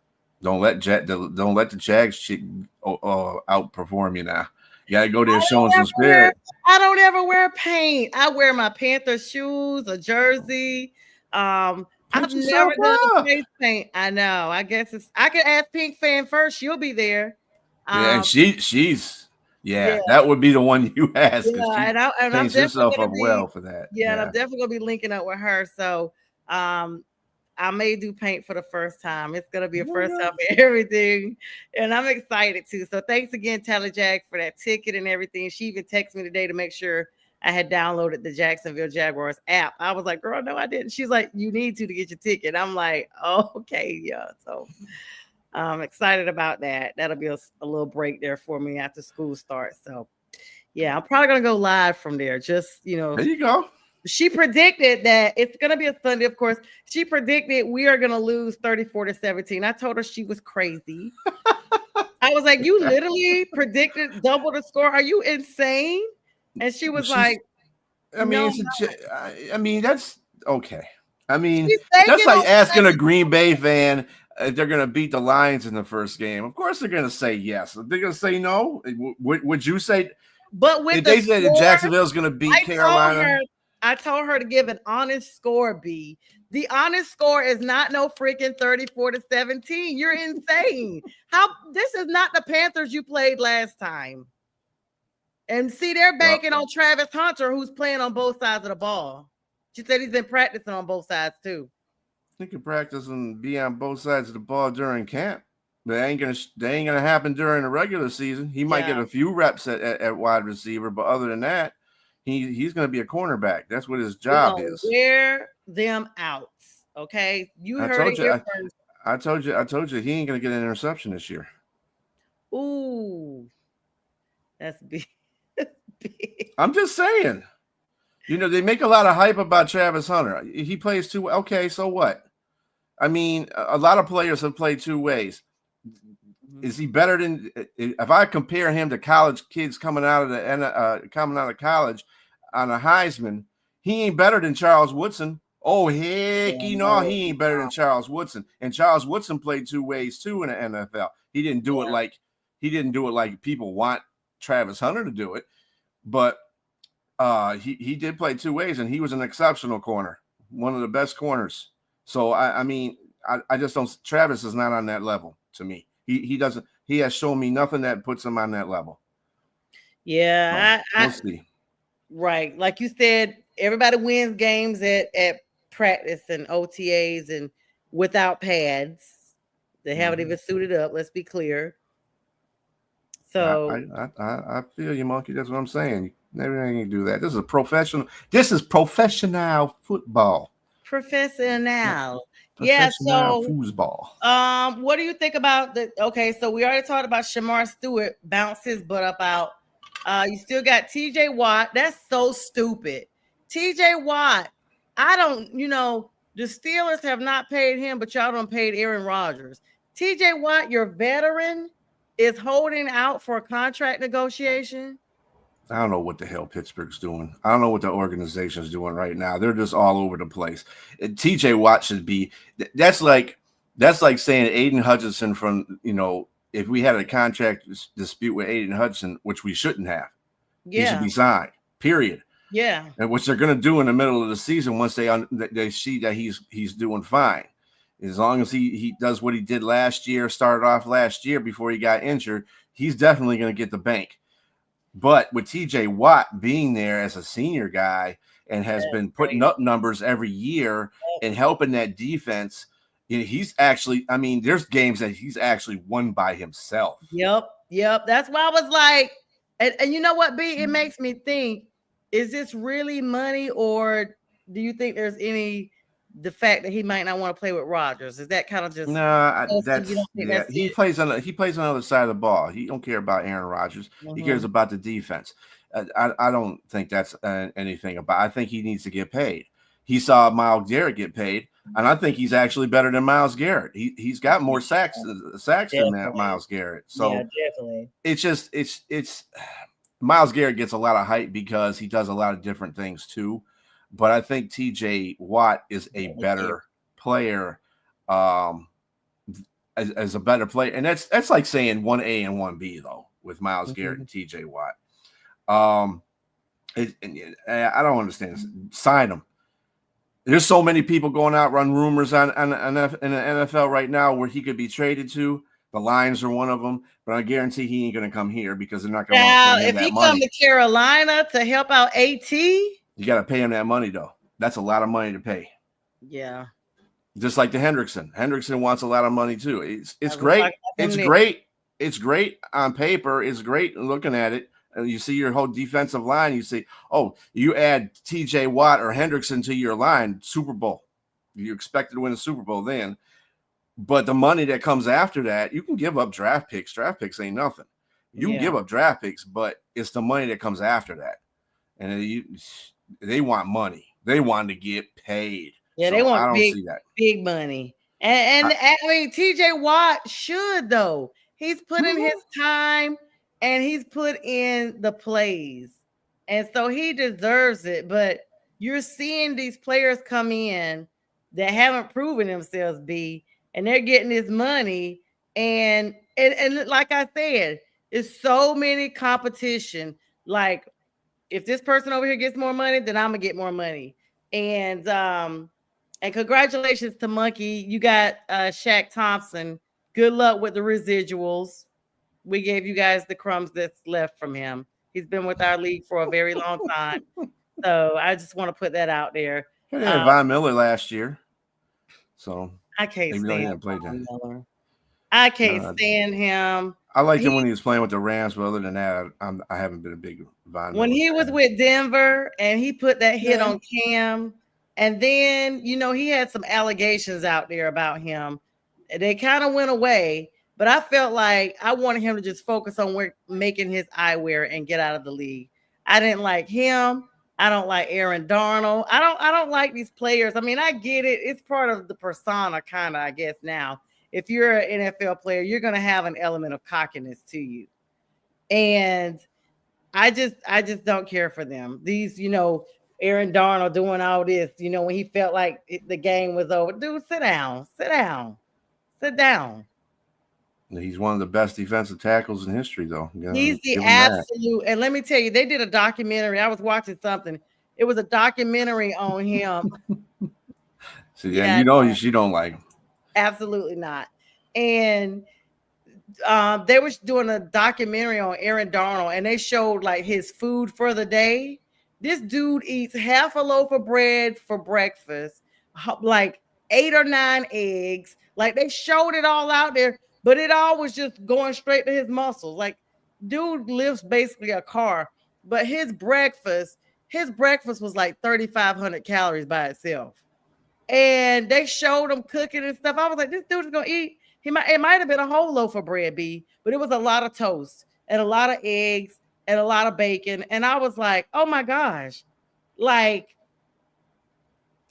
Don't let the Jags outperform you now. You gotta go there showing some spirit. I don't ever wear paint. I wear my Panthers shoes, a jersey. I've never done face paint. I know. I guess I could ask Pink Fan first. She'll be there. Yeah, and she's that would be the one you ask. Yeah, and paints herself up well for that. Yeah, and I'm definitely gonna be linking up with her. So I may do paint for the first time. It's gonna be a first time for everything, and I'm excited too. So thanks again, Tally Jag, for that ticket and everything. She even texted me today to make sure I had downloaded the Jacksonville Jaguars app. I was like, girl, no, I didn't. She's like, you need to get your ticket. I'm like, oh, okay, yeah. So I'm excited about that. That'll be a little break there for me after school starts. So yeah, I'm probably gonna go live from there. Just there you go. She predicted that it's going to be a Sunday, of course. She predicted we are going to lose 34-17. I told her she was crazy. I was like, you literally predicted double the score. Are you insane? And she was like, I mean, that's okay. I mean, that's like asking a Green Bay fan if they're going to beat the Lions in the first game. Of course, they're going to say yes. They're going to say no. Would you say? But with they said that Jacksonville's going to beat Carolina. I told her to give an honest score, B. The honest score is not no freaking 34-17. You're insane. This is not the Panthers you played last time. And see, they're banking on Travis Hunter, who's playing on both sides of the ball. She said he's been practicing on both sides too. He can practice and be on both sides of the ball during camp. They ain't gonna happen during the regular season. He might get a few reps at wide receiver, but other than that, he's going to be a cornerback. That's what his job is. Wear them out, okay? You heard it here first. I told you he ain't going to get an interception this year. Ooh, That's big. Big. I'm just saying. You know, they make a lot of hype about Travis Hunter. He plays two. Okay, so what? I mean, a lot of players have played two ways. Is he better than? If I compare him to college kids coming out of college on a Heisman, he ain't better than Charles Woodson. Oh heck, he ain't better than Charles Woodson. And Charles Woodson played two ways too in the NFL. He didn't do it like people want Travis Hunter to do it, but he did play two ways, and he was an exceptional corner, one of the best corners. So I mean, I just don't. Travis is not on that level to me. He doesn't. He has shown me nothing that puts him on that level. Yeah, so we'll see. Right, like you said, everybody wins games at practice and OTAs and without pads. They haven't even suited up. Let's be clear. So I feel you, Monkey. That's what I'm saying. Everything you do that. This is professional. This is professional football. Professional. Yeah. So football. What do you think about the? Okay, so we already talked about Shamar Stewart bounced his butt up out. You still got T.J. Watt. That's so stupid. T.J. Watt. I don't. You know, the Steelers have not paid him, but y'all don't paid Aaron Rodgers. T.J. Watt, your veteran, is holding out for a contract negotiation. I don't know what the hell Pittsburgh's doing. I don't know what the organization's doing right now. They're just all over the place. TJ Watt should be. That's like saying Aiden Hutchinson from, you know, if we had a contract dispute with Aiden Hutchinson, which we shouldn't have, he should be signed. Period. Yeah. And which they're going to do in the middle of the season once they see that he's doing fine. As long as he does what he did last year, started off last year before he got injured, he's definitely going to get the bank. But with TJ Watt being there as a senior guy and has been putting up numbers every year and helping that defense, he's actually, I mean, there's games that he's actually won by himself. Yep. That's why I was like, and you know what, B? It makes me think, is this really money, or do you think there's the fact that he might not want to play with Rodgers? Is that kind of just he plays on the other side of the ball. He don't care about Aaron Rodgers. He cares about the defense. I don't think that's anything about. I think he needs to get paid. He saw Myles Garrett get paid, and I think he's actually better than Myles Garrett. He's got more sacks than that Myles Garrett. So definitely. It's Myles Garrett gets a lot of hype because he does a lot of different things too. But I think TJ Watt is a better player, as a better player. And that's like saying 1A and 1B, though, with Myles Garrett and TJ Watt. I don't understand this. Sign him. There's so many people going out, run rumors in the NFL right now where he could be traded to. The Lions are one of them, but I guarantee he ain't going to come here because they're not going to pay him that money. If he come to Carolina to help out AT, you got to pay him that money, though. That's a lot of money to pay. Yeah. Just like the Hendrickson. Hendrickson wants a lot of money, too. It's great. It's great. It's great on paper. It's great looking at it. And you see your whole defensive line. You say, oh, you add TJ Watt or Hendrickson to your line, Super Bowl. You expected to win the Super Bowl then. But the money that comes after that, you can give up draft picks. Draft picks ain't nothing. You can give up draft picks, but it's the money that comes after that. And they want money. They want to get paid. Yeah, so they want big money. And I mean, TJ Watt should, though. He's put in his time and he's put in the plays. And so he deserves it. But you're seeing these players come in that haven't proven themselves, B, and they're getting this money. And like I said, it's so many competition. Like, if this person over here gets more money, then I'm gonna get more money. And congratulations to Monkey. You got Shaq Thompson. Good luck with the residuals. We gave you guys the crumbs that's left from him. He's been with our league for a very long time. So I just want to put that out there. Von Miller last year. So I can't stand Von Miller. I can't stand him. I liked him when he was playing with the Rams, but other than that, I haven't been a big Von Miller. When he was with Denver and he put that hit on Cam, and then, you know, he had some allegations out there about him. They kind of went away, But I felt like I wanted him to just focus on making his eyewear and get out of the league. I didn't like him. I don't like Aaron Darnold. I don't like these players. I mean, I get it. It's part of the persona, kind of, I guess, now. If you're an NFL player, you're going to have an element of cockiness to you. And I just don't care for them. These, Aaron Darnold doing all this, when he felt like the game was over. Dude, sit down. He's one of the best defensive tackles in history, though. He's the absolute. And let me tell you, they did a documentary. I was watching something. It was a documentary on him. So you don't like him. Absolutely not. And they were doing a documentary on Aaron Darnold, and they showed like his food for the day. This dude eats half a loaf of bread for breakfast, like 8 or 9 eggs. Like they showed it all out there. But it all was just going straight to his muscles. Like, dude lives basically a car. But his breakfast was like 3,500 calories by itself. And they showed him cooking and stuff. I was like, this dude is gonna eat. It might have been a whole loaf of bread, but it was a lot of toast and a lot of eggs and a lot of bacon. And I was like, oh my gosh, like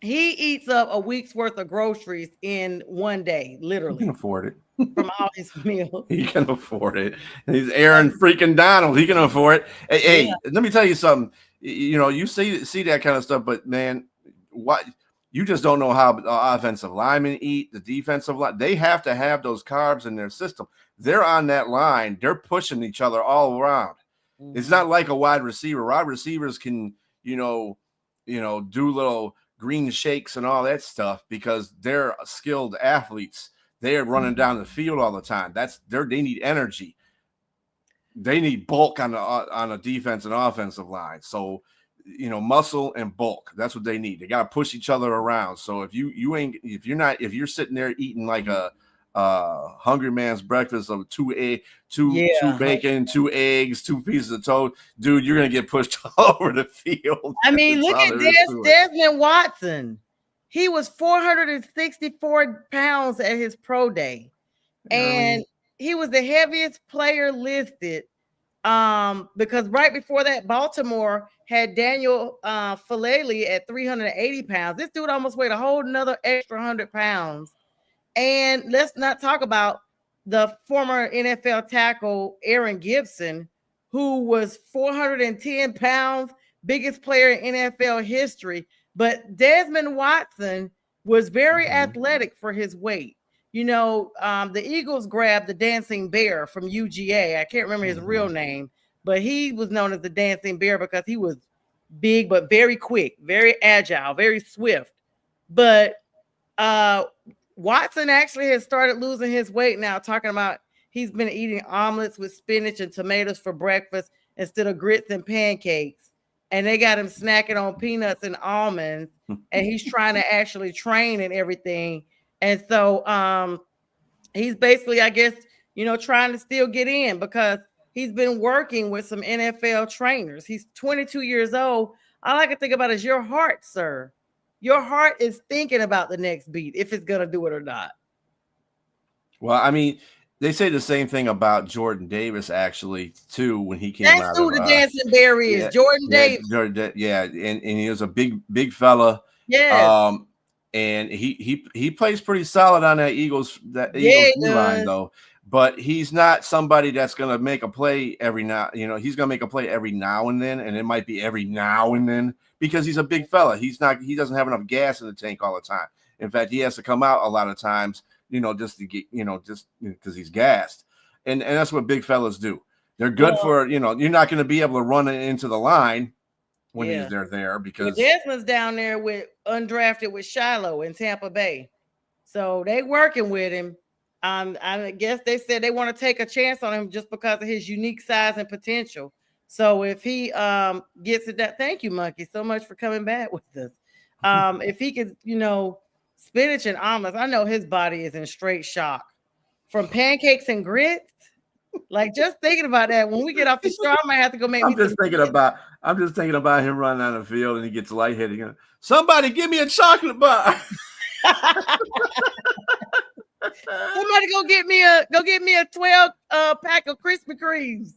he eats up a week's worth of groceries in one day, literally. He can afford it. From all his meals. He can afford it. And he's Aaron freaking Donald. He can afford it. Hey, let me tell you something. You see that kind of stuff, but man, what you just don't know how the offensive linemen eat, the defensive line. They have to have those carbs in their system. They're on that line. They're pushing each other all around. Mm-hmm. It's not like a wide receiver. Wide receivers can, do little green shakes and all that stuff because they're skilled athletes. They're running down the field all the time. They need energy. They need bulk on a defense and offensive line. So, muscle and bulk. That's what they need. They got to push each other around. So if you're sitting there eating like a hungry man's breakfast of two bacon, 2 eggs, 2 pieces of toast, dude, you're gonna get pushed all over the field. I mean, look at Desmond Watson. He was 464 pounds at his pro day. And he was the heaviest player listed because right before that, Baltimore had Daniel Falele at 380 pounds. This dude almost weighed a whole another extra 100 pounds. And let's not talk about the former NFL tackle Aaron Gibson, who was 410 pounds, biggest player in NFL history. But Desmond Watson was very athletic for his weight. The Eagles grabbed the Dancing Bear from UGA. I can't remember his real name, but he was known as the Dancing Bear because he was big, but very quick, very agile, very swift. But Watson actually has started losing his weight now, talking about he's been eating omelets with spinach and tomatoes for breakfast instead of grits and pancakes. And they got him snacking on peanuts and almonds, and he's trying to actually train and everything. And so he's basically, I guess, trying to still get in because he's been working with some NFL trainers. He's 22 years old. All I can think about is your heart, sir. Your heart is thinking about the next beat, if it's going to do it or not. Well, I mean, they say the same thing about Jordan Davis, actually, too, when he came out. That's who the Dancing Bear is, Jordan Davis. And he was a big fella. Yes. And he plays pretty solid on that Eagles line, though. But he's not somebody that's going to make a play every now. He's going to make a play every now and then, and it might be every now and then because he's a big fella. He doesn't have enough gas in the tank all the time. In fact, he has to come out a lot of times. Just to get, just because he's gassed. And that's what big fellas do. They're good for, you're not going to be able to run into the line when he's there because Desmond's down there with undrafted with Shiloh in Tampa Bay. So they working with him. I guess they said they want to take a chance on him just because of his unique size and potential. So if he gets it, thank you, Monkey, so much for coming back with us. If he could, spinach and omelets, I know his body is in straight shock from pancakes and grits. Like just thinking about that, when we get off the show, I might have to go make. I'm just thinking about him running on the field and he gets lightheaded. Somebody give me a chocolate bar. Somebody go get me a 12 pack of Krispy Kremes.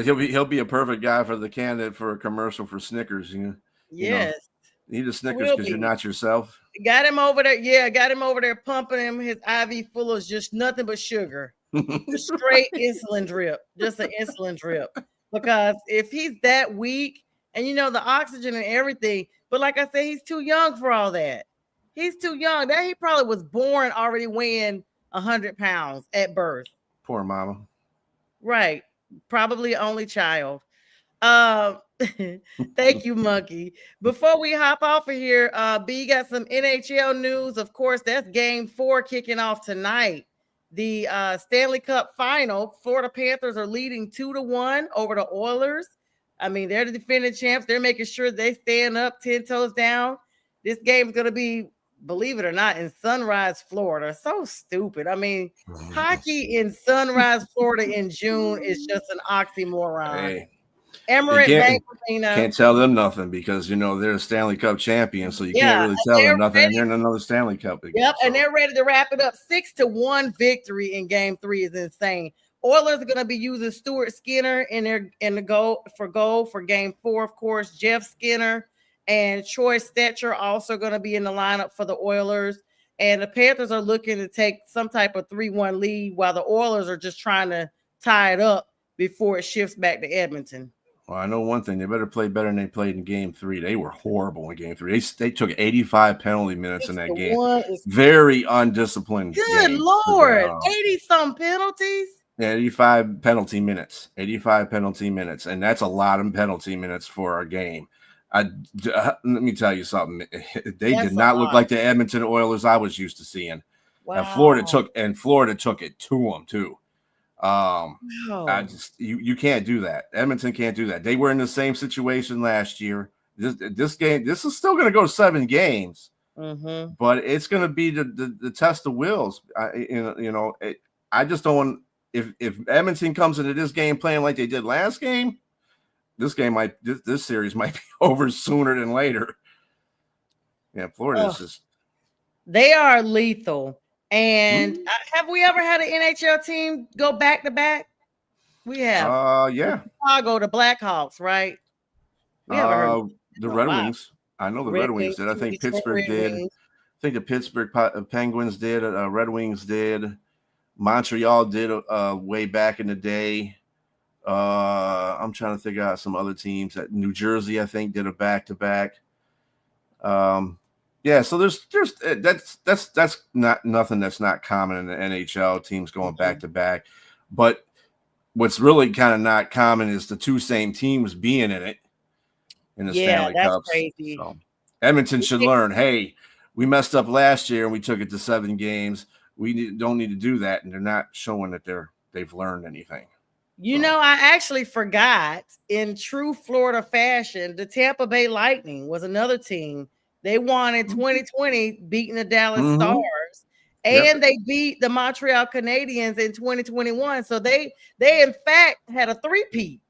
He'll be a perfect guy for the candidate for a commercial for Snickers. You know, Yes. you need a Snickers because you're not yourself. Got him over there. Yeah, got him over there pumping him his IV full of just nothing but sugar. Just straight insulin drip. Just an insulin drip. Because if he's that weak, and the oxygen and everything, but like I said, he's too young for all that. He's too young. That he probably was born already weighing 100 pounds at birth. Poor mama. Right. Probably only child. Thank you, Monkey. Before we hop off of here, B got some NHL news. Of course, that's game 4 kicking off tonight. The Stanley Cup final. Florida Panthers are leading 2-1 over the Oilers. I mean, they're the defending champs. They're making sure they stand up 10 toes down. This game is going to be, believe it or not, in Sunrise, Florida. So stupid. I mean, hockey in Sunrise, Florida in June is just an oxymoron. Hey, Emirates Bank Arena. Can't tell them nothing because they're a Stanley Cup champion, so you can't really tell them nothing. And they're in another Stanley Cup again. Yep, so. And they're ready to wrap it up. 6-1 victory in game 3 is insane. Oilers are going to be using Stuart Skinner in the goal for game 4, of course. Jeff Skinner and Troy Stetcher also going to be in the lineup for the Oilers. And the Panthers are looking to take some type of 3-1 lead while the Oilers are just trying to tie it up before it shifts back to Edmonton. Well, I know one thing. They better play better than they played in game 3. They were horrible in game 3. They took 85 penalty minutes in that game. Very undisciplined. Good Lord. 80-some penalties? Yeah, 85 penalty minutes. 85 penalty minutes. And that's a lot of penalty minutes for a game. Let me tell you something. They did not look like the Edmonton Oilers I was used to seeing. Wow. And Florida took it to them too. You can't do that. Edmonton can't do that. They were in the same situation last year. This is still going to go 7 games, but it's going to be the test of wills. I just don't want if Edmonton comes into this game playing like they did last game. This series might be over sooner than later. Yeah, Florida is just. They are lethal. And have we ever had an NHL team go back to back? We have. Yeah. Chicago, the Blackhawks, right? We the Red Wings. I know the Red Wings did. I think Pittsburgh did. I think the Pittsburgh Penguins did. Red Wings did. Montreal did way back in the day. I'm trying to figure out some other teams. New Jersey, I think, did a back-to-back. Yeah, so there's that's not nothing that's not common in the NHL, teams going back to back. But what's really kind of not common is the 2 same teams being in it in the Stanley Cups. Crazy. So Edmonton should learn, hey, we messed up last year and we took it to 7 games. We don't need to do that, and they're not showing that they've learned anything. I actually forgot, in true Florida fashion, the Tampa Bay Lightning was another team. They won in 2020, beating the Dallas Stars, and they beat the Montreal Canadiens in 2021. So they in fact had a three-peat,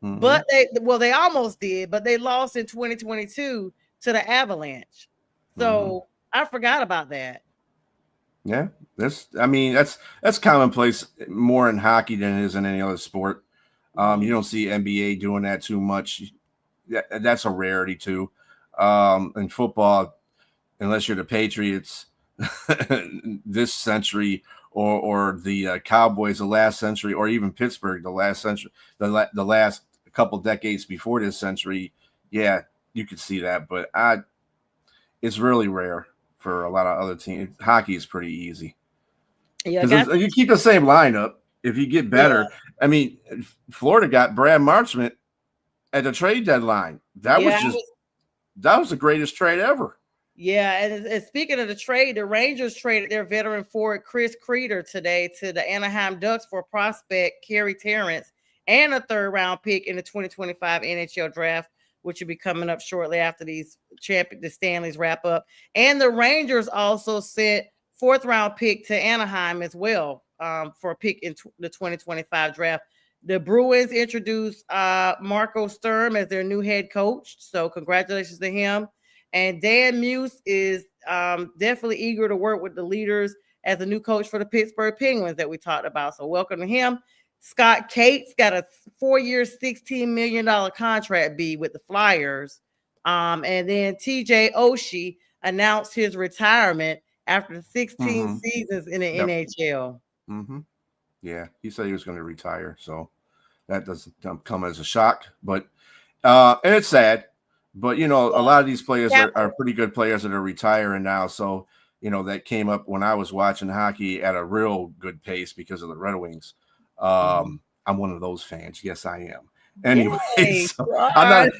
but they almost did, but they lost in 2022 to the Avalanche. So I forgot about that. Yeah, that's commonplace more in hockey than it is in any other sport. You don't see NBA doing that too much. That's a rarity too. In football, unless you're the Patriots this century or the Cowboys the last century, or even Pittsburgh the last century, the last couple decades before this century, yeah, you could see that, but it's really rare for a lot of other teams. Hockey is pretty easy. Yeah, because you keep the same lineup. If you get better, I mean, Florida got Brad Marchment at the trade deadline. That was the greatest trade ever. Yeah, and speaking of the trade, the Rangers traded their veteran forward Chris Kreider today to the Anaheim Ducks for prospect Kerry Terrence and a 3rd-round pick in the 2025 NHL draft, which will be coming up shortly after the Stanleys wrap up. And the Rangers also sent 4th-round pick to Anaheim as well for a pick in the 2025 draft. The Bruins introduced Marco Sturm as their new head coach, so congratulations to him. And Dan Muse is definitely eager to work with the leaders as a new coach for the Pittsburgh Penguins that we talked about. So welcome to him. Scott Cates got a 4-year, $16 million contract with the Flyers. And then TJ Oshie announced his retirement after 16 seasons in the NHL. Yeah, he said he was going to retire. So that doesn't come as a shock. But and it's sad. But, a lot of these players are pretty good players that are retiring now. So, that came up when I was watching hockey at a real good pace because of the Red Wings. I'm one of those fans. Yes, I am. Anyway, so I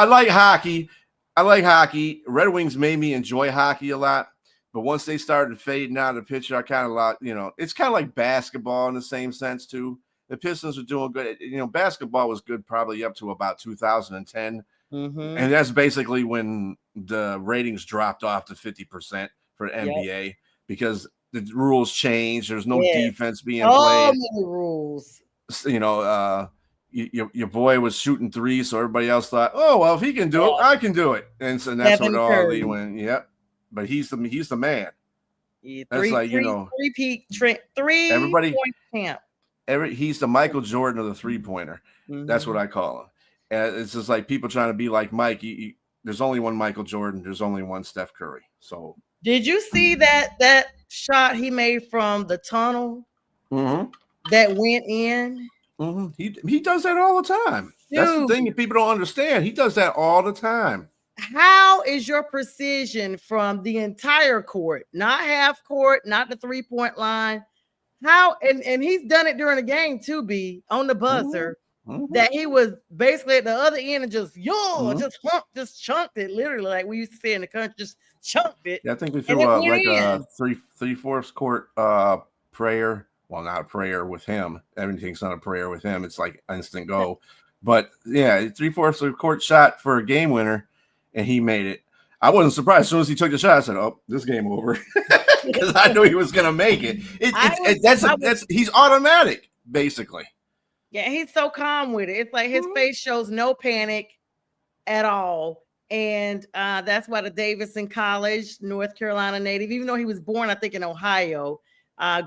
like hockey. I like hockey. Red Wings made me enjoy hockey a lot. But once they started fading out of the picture, I kind of it's kind of like basketball in the same sense, too. The Pistons are doing good. Basketball was good probably up to about 2010. And that's basically when the ratings dropped off to 50% for NBA because the rules changed. There's no defense being played. Many rules. Your boy was shooting threes, so everybody else thought, oh, well, if he can do it, I can do it. And so that's what all they went. Yep. But he's the man. Yeah, that's everybody champ. He's the Michael Jordan of the 3-pointer. That's what I call him. And it's just like people trying to be like Mike. There's only one Michael Jordan. There's only one Steph Curry. So did you see that shot he made from the tunnel that went in? He does that all the time. Dude, that's the thing that people don't understand. He does that all the time. How is your precision from the entire court, not half court, not the 3-point line? How and he's done it during the game too, B, on the buzzer. That he was basically at the other end and just chunked it, literally, like we used to say in the country, just chunked it. Yeah, I think we threw like a 3/4 court prayer. Well, not a prayer with him. Everything's not a prayer with him. It's like instant go. But yeah, 3/4 court shot for a game winner, and he made it. I wasn't surprised. As soon as he took the shot, I said, "Oh, this game over," because I knew he was going to make it. He's automatic, basically. Yeah, he's so calm with it. It's like his face shows no panic at all. And that's why the Davidson College, North Carolina native, even though he was born, I think, in Ohio,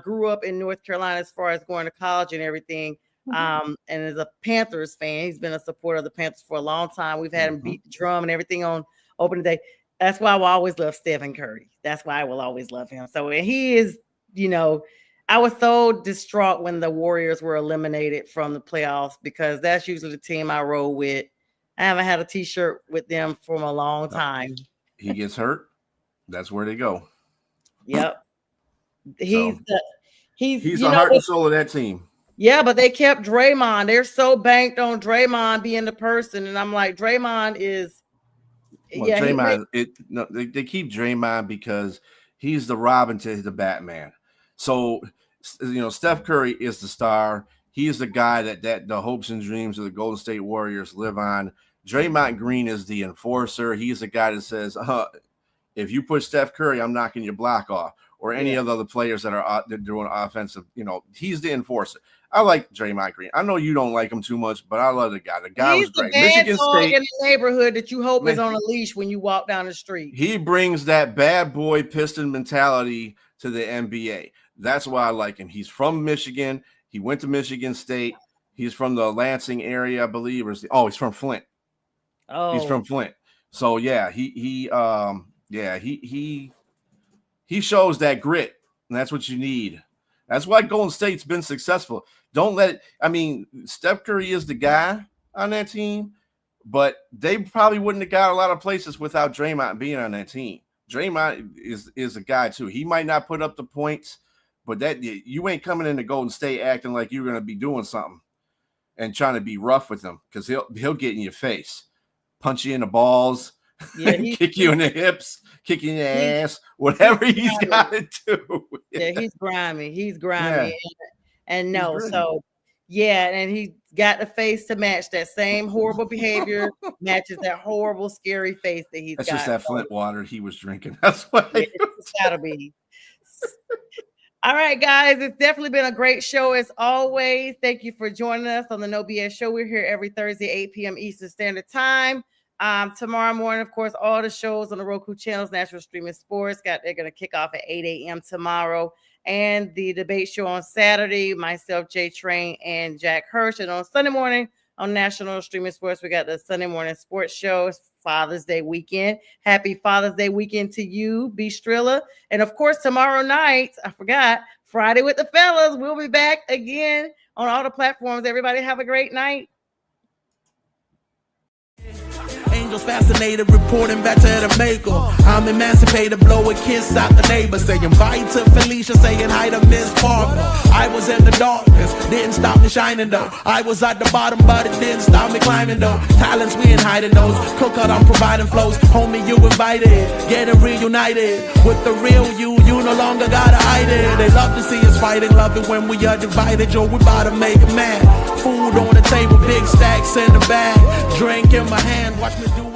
grew up in North Carolina as far as going to college and everything. And is a Panthers fan. He's been a supporter of the Panthers for a long time. We've had him beat the drum and everything on opening day. That's why I will always love Stephen Curry. That's why I will always love him. So he is, I was so distraught when the Warriors were eliminated from the playoffs because that's usually the team I roll with. I haven't had a T-shirt with them for a long time. He gets hurt. That's where they go. Yep. He's the heart and soul of that team. Yeah, but they kept Draymond. They're so banked on Draymond being the person. And I'm like, Draymond is. Well, Draymond, they keep Draymond because he's the Robin to the Batman. So, Steph Curry is the star. He is the guy that the hopes and dreams of the Golden State Warriors live on. Draymond Green is the enforcer. He's the guy that says, if you push Steph Curry, I'm knocking your block off. Or any of the other players that are doing offensive, he's the enforcer. I like Draymond Green. I know you don't like him too much, but I love the guy. The guy was great. Michigan State in the neighborhood that you hope is on a leash when you walk down the street. He brings that bad boy Piston mentality to the NBA. That's why I like him. He's from Michigan. He went to Michigan State. He's from the Lansing area, I believe. He's from Flint. Oh, he's from Flint. So yeah, he shows that grit, and that's what you need. That's why Golden State's been successful. Steph Curry is the guy on that team, but they probably wouldn't have got a lot of places without Draymond being on that team. Draymond is a guy too. He might not put up the points, but that you ain't coming into Golden State acting like you're going to be doing something and trying to be rough with him because he'll get in your face, punch you in the balls, kick you in the hips, kick you in the ass, whatever he's got to do. Yeah, he's grimy. Yeah. And he got the face to match that same horrible behavior, matches that horrible, scary face that he's got. That's just that Flint water he was drinking. That's what it's gotta be. All right, guys, it's definitely been a great show as always. Thank you for joining us on the No BS Show. We're here every Thursday, 8 p.m. Eastern Standard Time. Tomorrow morning, of course, all the shows on the Roku channels, National Streaming Sports, they're going to kick off at 8 a.m. tomorrow. And the debate show on Saturday, myself, Jay Train, and Jack Hirsch. And on Sunday morning on National Streaming Sports, we got the Sunday morning sports show. It's Father's Day weekend. Happy Father's Day weekend to you, BStrilla. And of course, tomorrow night, I forgot, Friday with the fellas. We'll be back again on all the platforms. Everybody have a great night. Angels fascinated, reporting back to the maker. I'm emancipated, blow a kiss out the neighbor. Saying bye to Felicia, saying hi to Miss Parker. I was in the darkness, didn't stop me shining though. I was at the bottom, but it didn't stop me climbing though. Talents we ain't hiding those. Cookout, I'm providing flows. Homie, you invited, getting reunited with the real you. You no longer gotta hide it. They love to see us fighting, love it when we are divided. Yo, we about to make it mad. Food on the table, big stacks in the bag. Drink in my hand, watch me do